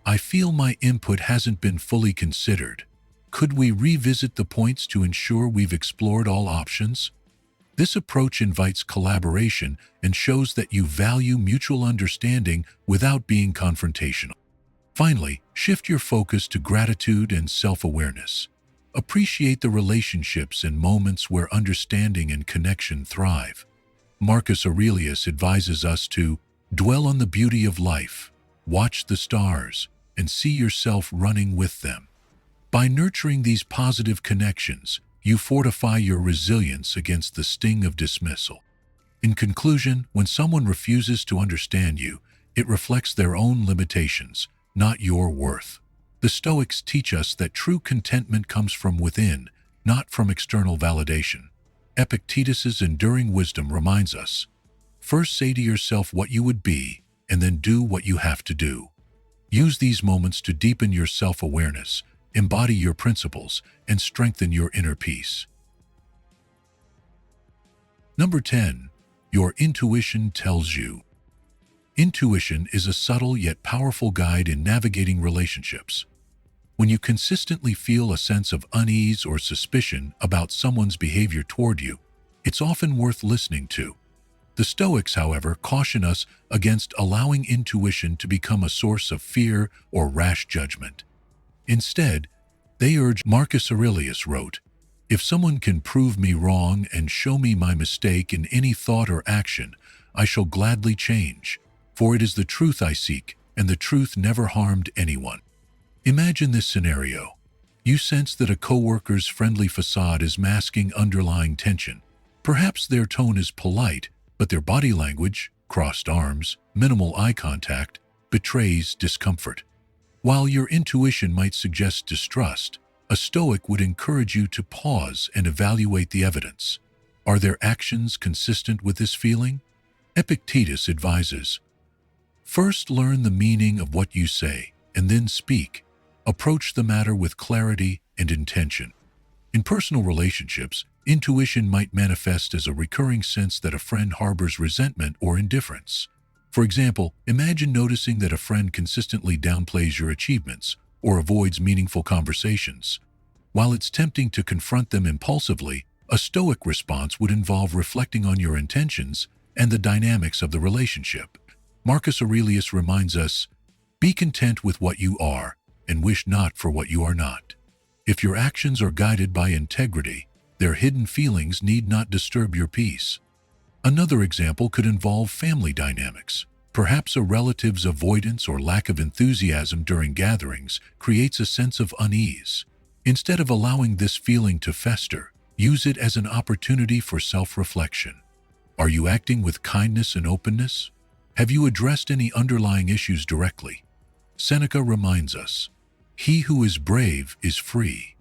I feel my input hasn't been fully considered. Could we revisit the points to ensure we've explored all options? This approach invites collaboration and shows that you value mutual understanding without being confrontational. Finally, shift your focus to gratitude and self-awareness. Appreciate the relationships and moments where understanding and connection thrive. Marcus Aurelius advises us to dwell on the beauty of life, watch the stars, and see yourself running with them. By nurturing these positive connections, you fortify your resilience against the sting of dismissal. In conclusion, when someone refuses to understand you, it reflects their own limitations, not your worth. The Stoics teach us that true contentment comes from within, not from external validation. Epictetus's enduring wisdom reminds us, first say to yourself what you would be, and then do what you have to do. Use these moments to deepen your self-awareness, embody your principles, and strengthen your inner peace. Number 10. Your intuition tells you. Intuition is a subtle yet powerful guide in navigating relationships. When you consistently feel a sense of unease or suspicion about someone's behavior toward you, it's often worth listening to. The Stoics, however, caution us against allowing intuition to become a source of fear or rash judgment. Instead, they urge, Marcus Aurelius wrote, "If someone can prove me wrong and show me my mistake in any thought or action, I shall gladly change, for it is the truth I seek, and the truth never harmed anyone." Imagine this scenario. You sense that a coworker's friendly facade is masking underlying tension. Perhaps their tone is polite, but their body language, crossed arms, minimal eye contact, betrays discomfort. While your intuition might suggest distrust, a Stoic would encourage you to pause and evaluate the evidence. Are their actions consistent with this feeling? Epictetus advises, first learn the meaning of what you say, and then speak. Approach the matter with clarity and intention. In personal relationships, intuition might manifest as a recurring sense that a friend harbors resentment or indifference. For example, imagine noticing that a friend consistently downplays your achievements or avoids meaningful conversations. While it's tempting to confront them impulsively, a Stoic response would involve reflecting on your intentions and the dynamics of the relationship. Marcus Aurelius reminds us, be content with what you are and wish not for what you are not. If your actions are guided by integrity, their hidden feelings need not disturb your peace. Another example could involve family dynamics. Perhaps a relative's avoidance or lack of enthusiasm during gatherings creates a sense of unease. Instead of allowing this feeling to fester, use it as an opportunity for self-reflection. Are you acting with kindness and openness? Have you addressed any underlying issues directly? Seneca reminds us, "He who is brave is free."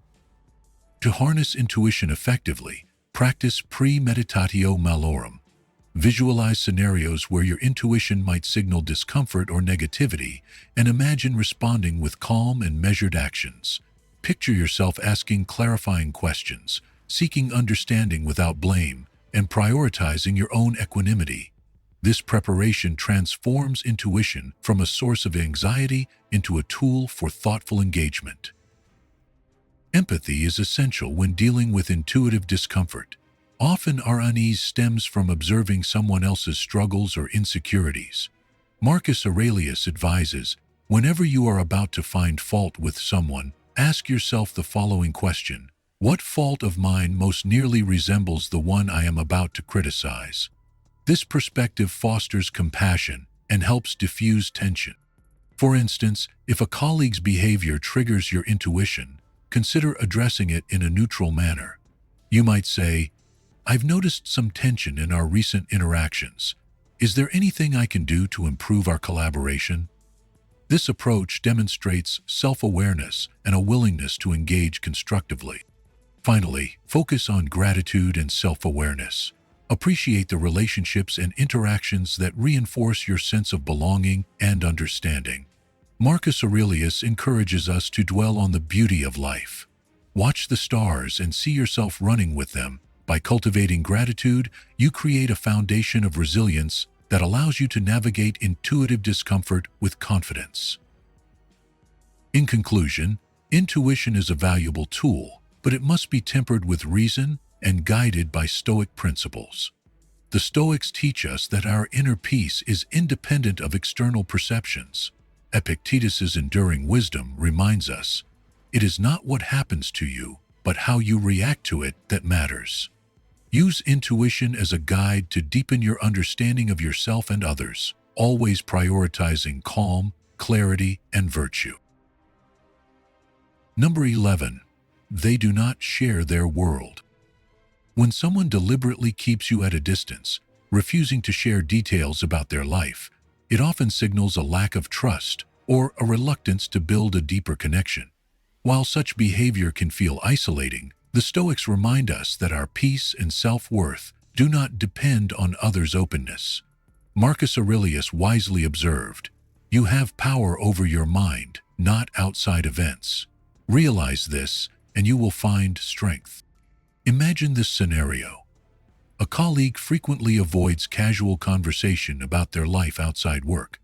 To harness intuition effectively, practice premeditatio malorum. Visualize scenarios where your intuition might signal discomfort or negativity, and imagine responding with calm and measured actions. Picture yourself asking clarifying questions, seeking understanding without blame, and prioritizing your own equanimity. This preparation transforms intuition from a source of anxiety into a tool for thoughtful engagement. Empathy is essential when dealing with intuitive discomfort. Often our unease stems from observing someone else's struggles or insecurities. Marcus Aurelius advises, whenever you are about to find fault with someone, ask yourself the following question: what fault of mine most nearly resembles the one I am about to criticize? This perspective fosters compassion and helps diffuse tension. For instance, if a colleague's behavior triggers your intuition, consider addressing it in a neutral manner. You might say, "I've noticed some tension in our recent interactions. Is there anything I can do to improve our collaboration?" This approach demonstrates self-awareness and a willingness to engage constructively. Finally, focus on gratitude and self-awareness. Appreciate the relationships and interactions that reinforce your sense of belonging and understanding. Marcus Aurelius encourages us to dwell on the beauty of life. Watch the stars and see yourself running with them. By cultivating gratitude, you create a foundation of resilience that allows you to navigate intuitive discomfort with confidence. In conclusion, intuition is a valuable tool, but it must be tempered with reason and guided by Stoic principles. The Stoics teach us that our inner peace is independent of external perceptions. Epictetus's enduring wisdom reminds us, "It is not what happens to you, but how you react to it that matters." Use intuition as a guide to deepen your understanding of yourself and others, always prioritizing calm, clarity, and virtue. Number 11. They do not share their world. When someone deliberately keeps you at a distance, refusing to share details about their life, it often signals a lack of trust or a reluctance to build a deeper connection. While such behavior can feel isolating, the Stoics remind us that our peace and self-worth do not depend on others' openness. Marcus Aurelius wisely observed, "You have power over your mind, not outside events. Realize this, and you will find strength." Imagine this scenario. A colleague frequently avoids casual conversation about their life outside work.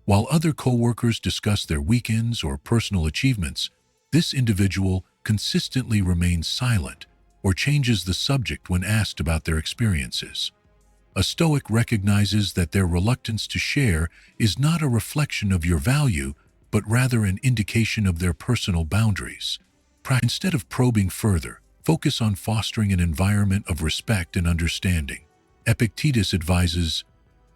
While other coworkers discuss their weekends or personal achievements, this individual consistently remains silent or changes the subject when asked about their experiences. A Stoic recognizes that their reluctance to share is not a reflection of your value, but rather an indication of their personal boundaries. Instead of probing further, focus on fostering an environment of respect and understanding. Epictetus advises,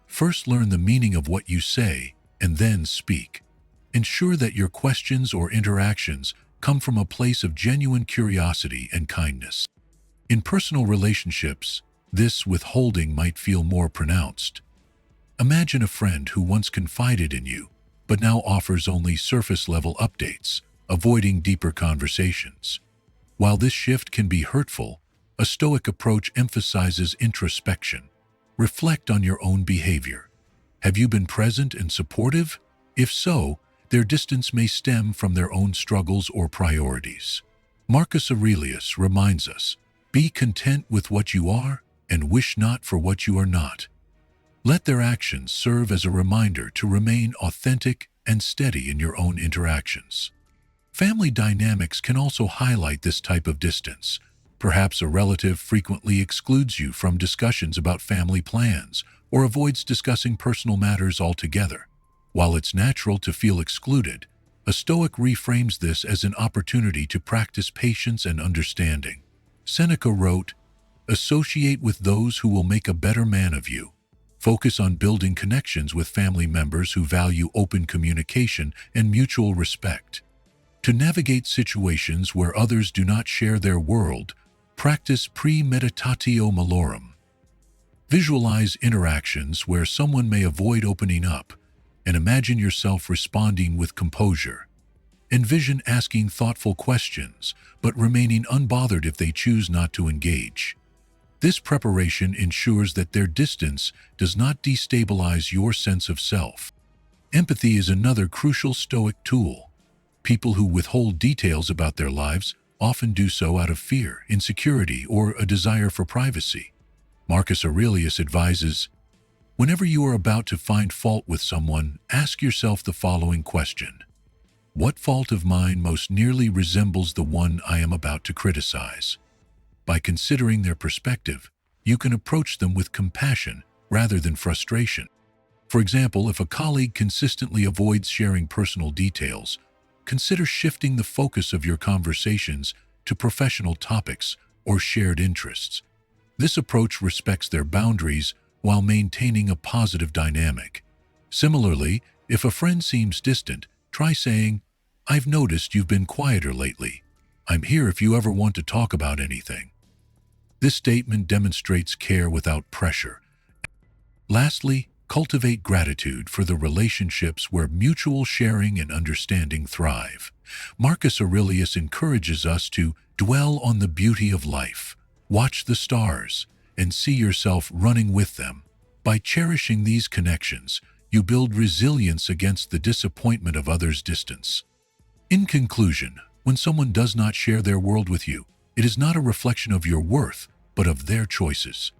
"First learn the meaning of what you say, and then speak." Ensure that your questions or interactions come from a place of genuine curiosity and kindness. In personal relationships, this withholding might feel more pronounced. Imagine a friend who once confided in you, but now offers only surface-level updates, avoiding deeper conversations. While this shift can be hurtful, a Stoic approach emphasizes introspection. Reflect on your own behavior. Have you been present and supportive? If so, their distance may stem from their own struggles or priorities. Marcus Aurelius reminds us, "Be content with what you are and wish not for what you are not." Let their actions serve as a reminder to remain authentic and steady in your own interactions. Family dynamics can also highlight this type of distance. Perhaps a relative frequently excludes you from discussions about family plans or avoids discussing personal matters altogether. While it's natural to feel excluded, a Stoic reframes this as an opportunity to practice patience and understanding. Seneca wrote, "Associate with those who will make a better man of you." Focus on building connections with family members who value open communication and mutual respect. To navigate situations where others do not share their world, practice premeditatio malorum. Visualize interactions where someone may avoid opening up, and imagine yourself responding with composure. Envision asking thoughtful questions, but remaining unbothered if they choose not to engage. This preparation ensures that their distance does not destabilize your sense of self. Empathy is another crucial Stoic tool. People who withhold details about their lives often do so out of fear, insecurity, or a desire for privacy. Marcus Aurelius advises, "Whenever you are about to find fault with someone, ask yourself the following question: what fault of mine most nearly resembles the one I am about to criticize?" By considering their perspective, you can approach them with compassion rather than frustration. For example, if a colleague consistently avoids sharing personal details, consider shifting the focus of your conversations to professional topics or shared interests. This approach respects their boundaries while maintaining a positive dynamic. Similarly, if a friend seems distant, try saying, "I've noticed you've been quieter lately. I'm here if you ever want to talk about anything." This statement demonstrates care without pressure. Lastly, cultivate gratitude for the relationships where mutual sharing and understanding thrive. Marcus Aurelius encourages us to dwell on the beauty of life, watch the stars, and see yourself running with them. By cherishing these connections, you build resilience against the disappointment of others' distance. In conclusion, when someone does not share their world with you, it is not a reflection of your worth, but of their choices.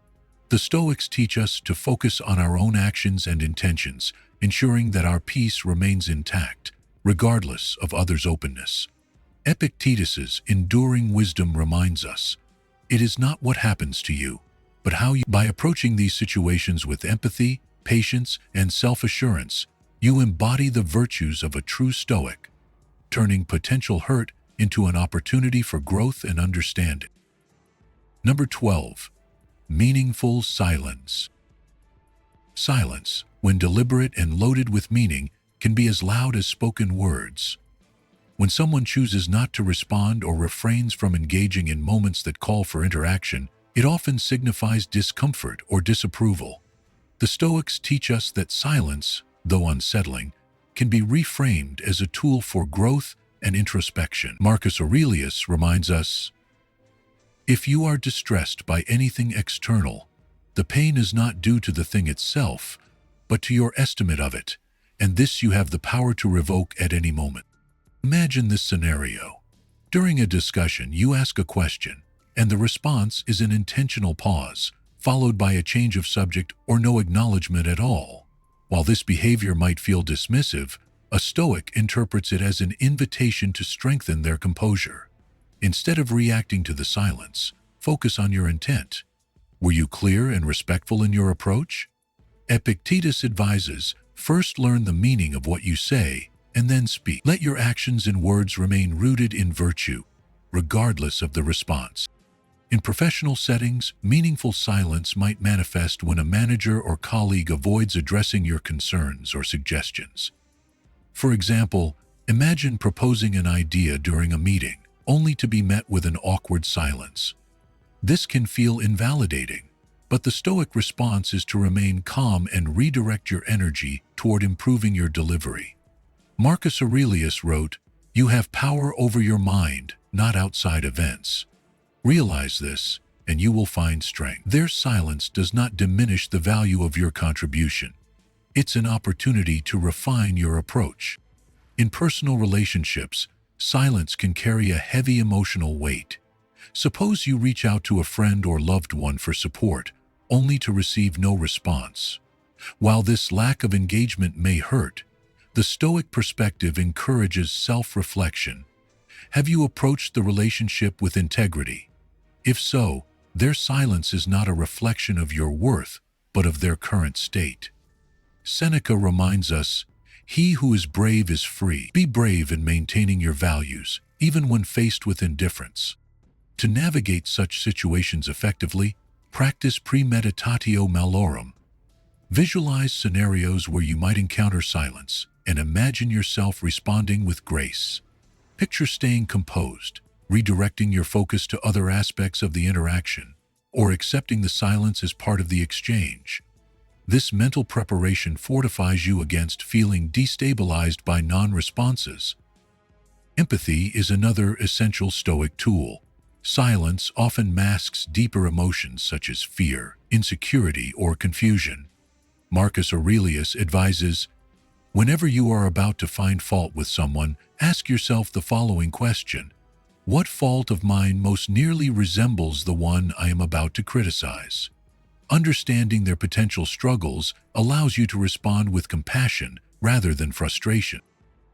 The Stoics teach us to focus on our own actions and intentions, ensuring that our peace remains intact, regardless of others' openness. Epictetus's enduring wisdom reminds us, it is not what happens to you, but how you. By approaching these situations with empathy, patience, and self-assurance, you embody the virtues of a true Stoic, turning potential hurt into an opportunity for growth and understanding. Number 12. Meaningful silence. Silence, when deliberate and loaded with meaning, can be as loud as spoken words. When someone chooses not to respond or refrains from engaging in moments that call for interaction, it often signifies discomfort or disapproval. The Stoics teach us that silence, though unsettling, can be reframed as a tool for growth and introspection. Marcus Aurelius reminds us, if you are distressed by anything external, the pain is not due to the thing itself, but to your estimate of it, and this you have the power to revoke at any moment. Imagine this scenario. During a discussion, you ask a question, and the response is an intentional pause, followed by a change of subject or no acknowledgement at all. While this behavior might feel dismissive, a Stoic interprets it as an invitation to strengthen their composure. Instead of reacting to the silence, focus on your intent. Were you clear and respectful in your approach? Epictetus advises, first learn the meaning of what you say, and then speak. Let your actions and words remain rooted in virtue, regardless of the response. In professional settings, meaningful silence might manifest when a manager or colleague avoids addressing your concerns or suggestions. For example, imagine proposing an idea during a meeting, only to be met with an awkward silence. This can feel invalidating, but the Stoic response is to remain calm and redirect your energy toward improving your delivery. Marcus Aurelius wrote, "You have power over your mind, not outside events." Realize this, and you will find strength. Their silence does not diminish the value of your contribution. It's an opportunity to refine your approach. In personal relationships, silence can carry a heavy emotional weight. Suppose you reach out to a friend or loved one for support, only to receive no response. While this lack of engagement may hurt, the Stoic perspective encourages self-reflection. Have you approached the relationship with integrity? If so, their silence is not a reflection of your worth, but of their current state. Seneca reminds us, "He who is brave is free." Be brave in maintaining your values, even when faced with indifference. To navigate such situations effectively, practice premeditatio malorum. Visualize scenarios where you might encounter silence, and imagine yourself responding with grace. Picture staying composed, redirecting your focus to other aspects of the interaction, or accepting the silence as part of the exchange. This mental preparation fortifies you against feeling destabilized by non-responses. Empathy is another essential Stoic tool. Silence often masks deeper emotions such as fear, insecurity, or confusion. Marcus Aurelius advises, whenever you are about to find fault with someone, ask yourself the following question: what fault of mine most nearly resembles the one I am about to criticize? Understanding their potential struggles allows you to respond with compassion rather than frustration.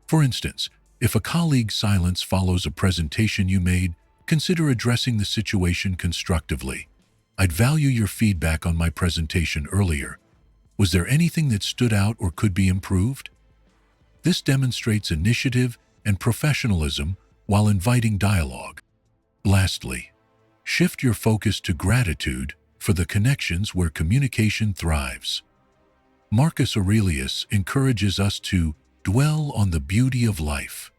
For instance, if a colleague's silence follows a presentation you made, consider addressing the situation constructively. "I'd value your feedback on my presentation earlier. Was there anything that stood out or could be improved?" This demonstrates initiative and professionalism while inviting dialogue. Lastly, shift your focus to gratitude for the connections where communication thrives. Marcus Aurelius encourages us to dwell on the beauty of life,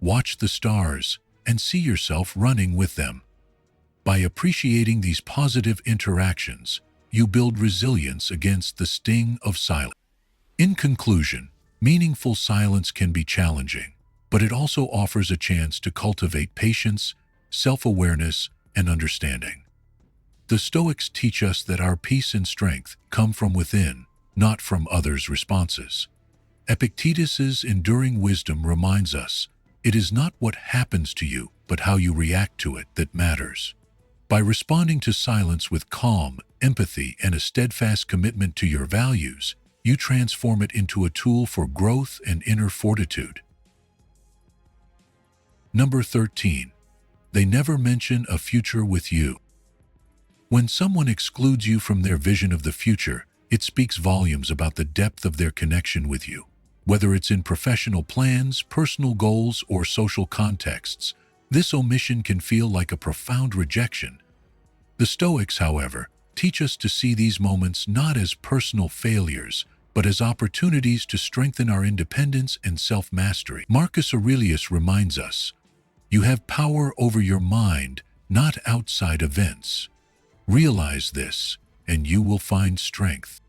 watch the stars, and see yourself running with them. By appreciating these positive interactions, you build resilience against the sting of silence. In conclusion, meaningful silence can be challenging, but it also offers a chance to cultivate patience, self-awareness, and understanding. The Stoics teach us that our peace and strength come from within, not from others' responses. Epictetus's enduring wisdom reminds us, it is not what happens to you, but how you react to it that matters. By responding to silence with calm, empathy, and a steadfast commitment to your values, you transform it into a tool for growth and inner fortitude. Number 13. They never mention a future with you. When someone excludes you from their vision of the future, it speaks volumes about the depth of their connection with you. Whether it's in professional plans, personal goals, or social contexts, this omission can feel like a profound rejection. The Stoics, however, teach us to see these moments not as personal failures, but as opportunities to strengthen our independence and self-mastery. Marcus Aurelius reminds us, you have power over your mind, not outside events. Realize this, and you will find strength.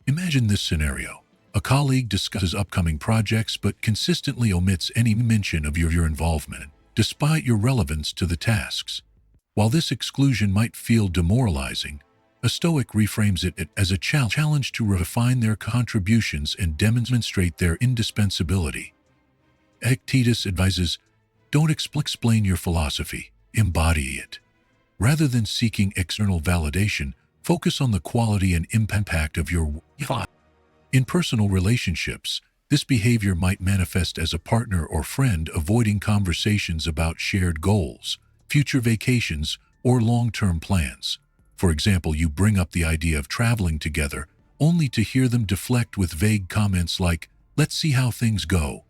Imagine this scenario. A colleague discusses upcoming projects but consistently omits any mention of your involvement, despite your relevance to the tasks. While this exclusion might feel demoralizing, a Stoic reframes it as a challenge to refine their contributions and demonstrate their indispensability. Epictetus advises, don't explain your philosophy, embody it. Rather than seeking external validation, focus on the quality and impact of your thought. In personal relationships, this behavior might manifest as a partner or friend avoiding conversations about shared goals, future vacations, or long-term plans. For example, you bring up the idea of traveling together, only to hear them deflect with vague comments like, "Let's see how things go."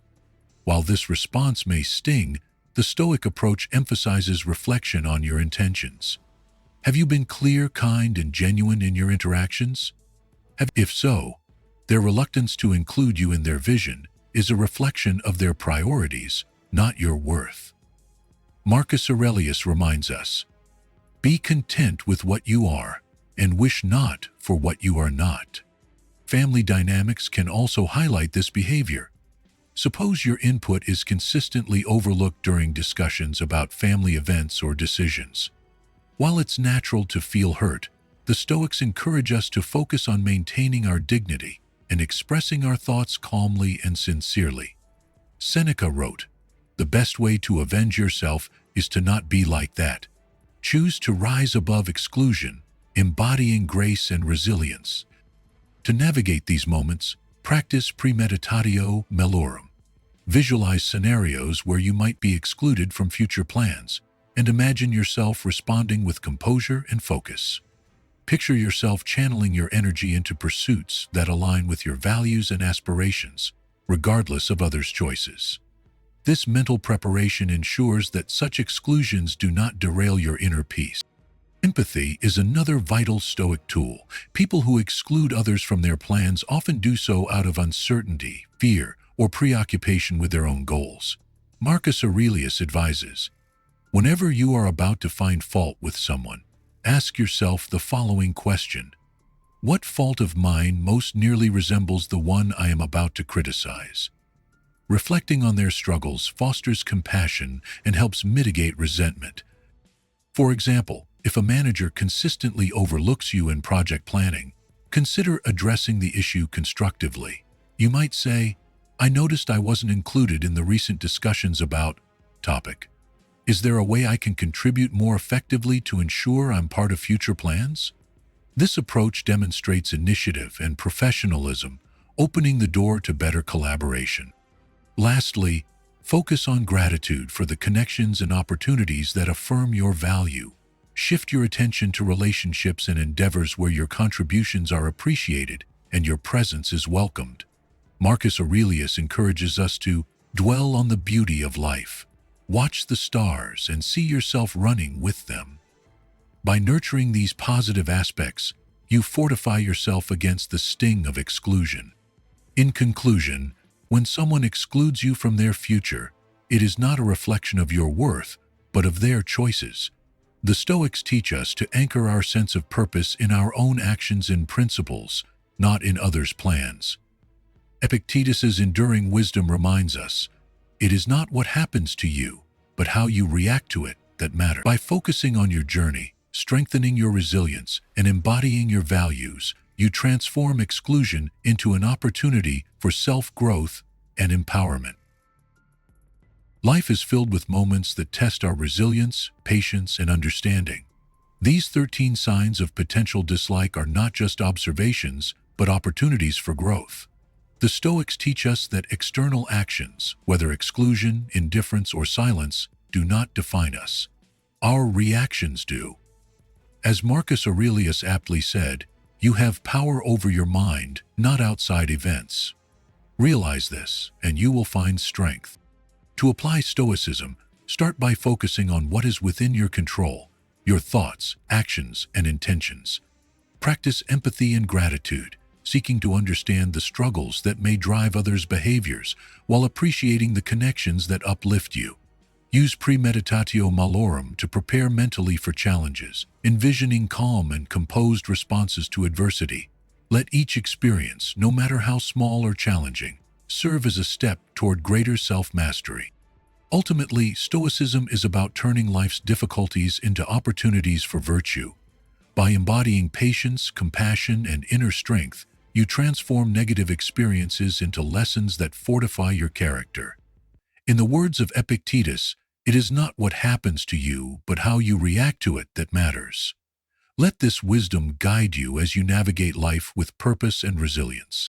While this response may sting, the Stoic approach emphasizes reflection on your intentions. Have you been clear, kind, and genuine in your interactions? If so, their reluctance to include you in their vision is a reflection of their priorities, not your worth. Marcus Aurelius reminds us, be content with what you are, and wish not for what you are not. Family dynamics can also highlight this behavior. Suppose your input is consistently overlooked during discussions about family events or decisions. While it's natural to feel hurt, the Stoics encourage us to focus on maintaining our dignity and expressing our thoughts calmly and sincerely. Seneca wrote, "The best way to avenge yourself is to not be like that. Choose to rise above exclusion, embodying grace and resilience." To navigate these moments, practice premeditatio malorum. Visualize scenarios where you might be excluded from future plans, and imagine yourself responding with composure and focus. Picture yourself channeling your energy into pursuits that align with your values and aspirations, regardless of others' choices. This mental preparation ensures that such exclusions do not derail your inner peace. Empathy is another vital Stoic tool. People who exclude others from their plans often do so out of uncertainty, fear, or preoccupation with their own goals. Marcus Aurelius advises, whenever you are about to find fault with someone, ask yourself the following question: what fault of mine most nearly resembles the one I am about to criticize? Reflecting on their struggles fosters compassion and helps mitigate resentment. For example, if a manager consistently overlooks you in project planning, consider addressing the issue constructively. You might say, "I noticed I wasn't included in the recent discussions about topic. Is there a way I can contribute more effectively to ensure I'm part of future plans?" This approach demonstrates initiative and professionalism, opening the door to better collaboration. Lastly, focus on gratitude for the connections and opportunities that affirm your value. Shift your attention to relationships and endeavors where your contributions are appreciated and your presence is welcomed. Marcus Aurelius encourages us to dwell on the beauty of life, watch the stars, and see yourself running with them. By nurturing these positive aspects, you fortify yourself against the sting of exclusion. In conclusion, when someone excludes you from their future, it is not a reflection of your worth, but of their choices. The Stoics teach us to anchor our sense of purpose in our own actions and principles, not in others' plans. Epictetus's enduring wisdom reminds us, it is not what happens to you, but how you react to it that matters. By focusing on your journey, strengthening your resilience, and embodying your values, you transform exclusion into an opportunity for self-growth and empowerment. Life is filled with moments that test our resilience, patience, and understanding. These 13 signs of potential dislike are not just observations, but opportunities for growth. The Stoics teach us that external actions, whether exclusion, indifference, or silence, do not define us. Our reactions do. As Marcus Aurelius aptly said, you have power over your mind, not outside events. Realize this, and you will find strength. To apply Stoicism, start by focusing on what is within your control, your thoughts, actions, and intentions. Practice empathy and gratitude, seeking to understand the struggles that may drive others' behaviors while appreciating the connections that uplift you. Use premeditatio malorum to prepare mentally for challenges, envisioning calm and composed responses to adversity. Let each experience, no matter how small or challenging, serve as a step toward greater self-mastery. Ultimately, Stoicism is about turning life's difficulties into opportunities for virtue. By embodying patience, compassion, and inner strength, you transform negative experiences into lessons that fortify your character. In the words of Epictetus, it is not what happens to you, but how you react to it that matters. Let this wisdom guide you as you navigate life with purpose and resilience.